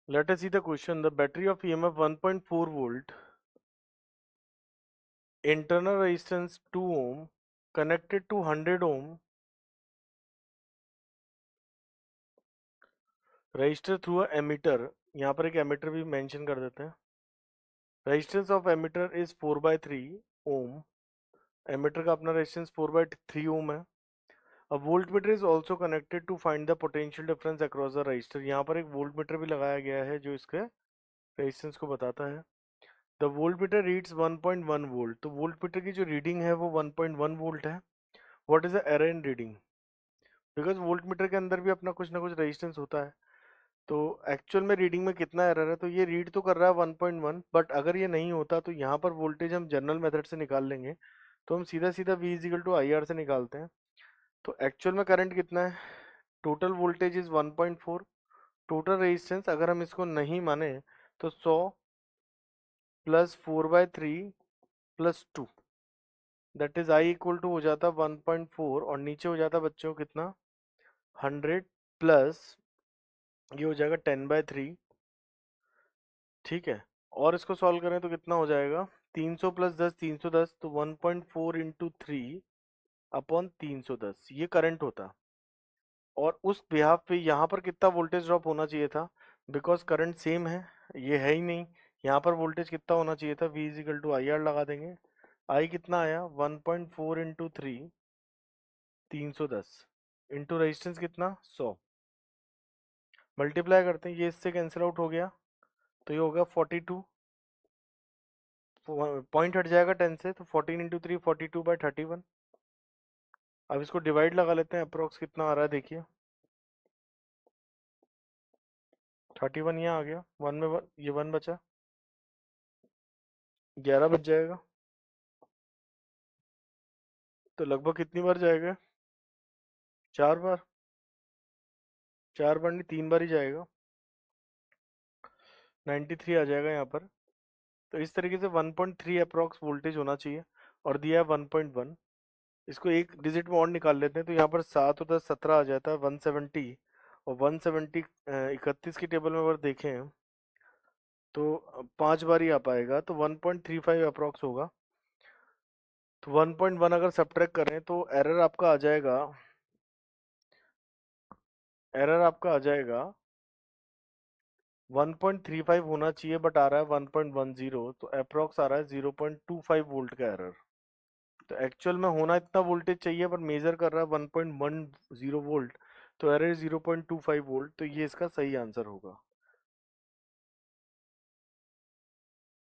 Let us see the question. The battery of EMF 1.4 volt, internal resistance 2 ohm, connected to 100 ohm resistor through a emitter. यहाँ पर एक emitter भी mention कर देते हैं. Resistance of emitter is 4/3 ohm. Emitter का अपना resistance 4/3 ohm है. A voltmeter is also connected to find the potential difference across the resistor. यहाँ पर एक voltmeter भी लगाया गया है जो इसके resistance को बताता है. The voltmeter reads 1.1 volt. तो voltmeter की जो रीडिंग है वो 1.1 वोल्ट है. What is the error in reading? Because voltmeter के अंदर भी अपना कुछ ना कुछ रेजिस्टेंस होता है. तो एक्चुअल में रीडिंग में कितना एरर है, तो ये रीड तो कर रहा है 1.1, बट अगर ये नहीं होता तो यहाँ पर वोल्टेज हम जनरल मेथड से निकाल लेंगे. तो हम सीधा सीधा V is equal to I R से निकालते हैं. तो एक्चुअल में करंट कितना है, total voltage is 1.4, total resistance अगर हम इसको नहीं माने तो 100 plus 4/3 plus 2, that is I equal to हो जाता 1.4 और नीचे हो जाता बच्चों कितना 100 प्लस ये हो जाएगा 10/3. ठीक है, और इसको सॉल्व करें तो कितना हो जाएगा 300 प्लस 10 310, तो 1.4 इंटू 3 अपॉन 310 ये करंट होता. और उस बिहाफ पे यहाँ पर कितना वोल्टेज ड्रॉप होना चाहिए था, बिकॉज करंट सेम है, ये है ही नहीं. यहाँ पर वोल्टेज कितना होना चाहिए था, V is equal to I R लगा देंगे. आई कितना आया 1.4 इंटू 3 310 इंटू रेजिस्टेंस कितना 100, मल्टीप्लाई करते हैं, ये इससे कैंसिल आउट हो गया तो ये होगा 42, पॉइंट हट जाएगा 10 से, तो 14 इंटू 3 42/31. अब इसको डिवाइड लगा लेते हैं, अप्रोक्स कितना आ रहा है देखिए 31 यहाँ आ गया, वन में ये 1 बचा, 11 बच जाएगा. तो लगभग कितनी बार जाएगा, 4 बार, 4 बार नहीं 3 बार ही जाएगा, 93 आ जाएगा यहाँ पर. तो इस तरीके से 1.3 अप्रोक्स वोल्टेज होना चाहिए और दिया है 1.1. इसको एक डिजिट में और निकाल लेते हैं, तो यहाँ पर 7 और 10 17 आ जाता है 170, और 170 31 की टेबल में अगर देखें तो 5 बार ही आ पाएगा, तो 1.35 अप्रोक्स होगा. तो 1.1 अगर सब्ट्रैक्ट करें तो एरर आपका आ जाएगा 1.35 होना चाहिए, बट आ रहा है 1.10, तो अप्रोक्स आ रहा है 0.25 वोल्ट का एरर. तो एक्चुअल में होना इतना वोल्टेज चाहिए, पर मेजर कर रहा है 1.10 वोल्ट, तो एरर 0.25 वोल्ट, तो ये इसका सही आंसर होगा.